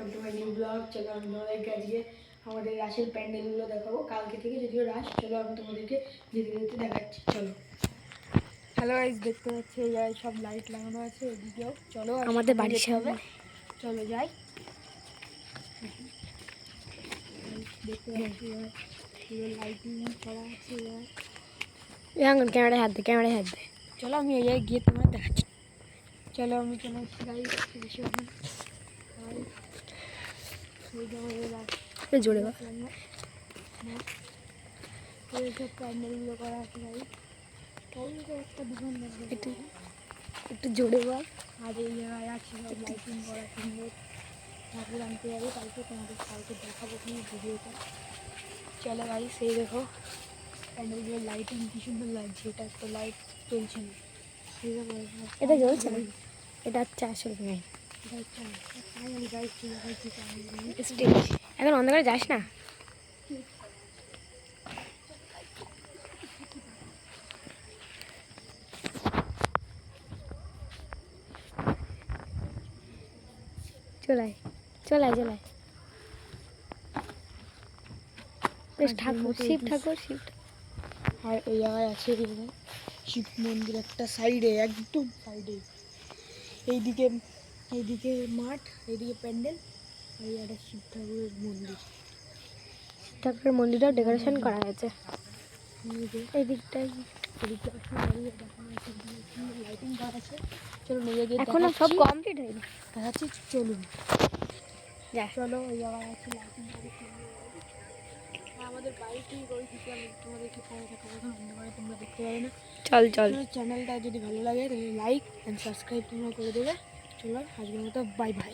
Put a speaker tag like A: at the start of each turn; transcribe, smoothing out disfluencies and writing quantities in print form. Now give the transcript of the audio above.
A: Welcome to my new blog. চলো আমি তোমাদেরকে আজকে আমাদের রাসের প্যান্ডেলগুলো দেখাবো। কালকে থেকে যদিও রাস, চলো আমি তোমাদেরকে যেতে যেতে দেখাচ্ছি। চলো। হ্যালো গাইস, দেখতে পাচ্ছি এই জায়গায় সব লাইট লাগানো আছে, এদিকেও। চলো
B: আমাদের বাড়ির
A: যেতে হবে, চলো যাই। দেখতে পাচ্ছি পুরো লাইটিং করা আছে।
B: ক্যামেরায় হাত দে, ক্যামেরায় হাত দে।
A: চলো আমি এই জায়গায় গিয়ে তোমার দেখাচ্ছি। চলো আমি চলে এসেছি গাইস, এসে এখন
B: জোরে বা
A: সব প্যান্ডেলগুলো করা আছে গাইস। একটা দোকান
B: একটু একটু জোরে বল।
A: আর এই জায়গায় আছে সব লাইটিং করা সুন্দর। ঠাকুর আনতে যাবে কালকে, তোমাদের কালকে দেখাবো তুমি ভিডিওটা। চলো গাইস, এই দেখো প্যান্ডেলগুলোর লাইটিং কি সুন্দর লাগছে। এটা একটা লাইট চলছে না,
B: এটা জ্বলছে না, এটা হচ্ছে আসল মেয়ে স্টেজ। এখন অন্ধকারে যাস না। চলাই চলাই চলাই। বেশ ঠাকুর, শিব ঠাকুর, শিব ঠাকুর।
A: আর এই জায়গায় আছে শিব মন্দির একটা সাইডে, একদম সাইডে। এইদিকে এইদিকে মাঠ, এইদিকে প্যান্ডেল, আর একটা শিব ঠাকুরের মন্দির।
B: শিব ঠাকুরের মন্দিরটাও ডেকোরেশন করা হয়েছে এই দিকটায়।
A: লাইটিং করা আছে। চলো নিয়ে গিয়ে
B: এখনো সব কমপ্লিট হয়নি,
A: দেখাচ্ছি। চলুন
B: যা।
A: চলো, ওই জায়গায় আছে লাইটিং করে। আমাদের বাড়িতেই ওই দিকে আমি তোমাদেরকে পরে দেখাবো, এখন অন্ধকারে তোমরা দেখতে পাবে না।
B: চল চল।
A: চ্যানেলটা যদি ভালো লাগে তাহলে লাইক অ্যান্ড সাবস্ক্রাইব তোমরা করে দেবে। চলো আজকের মতো বাই বাই।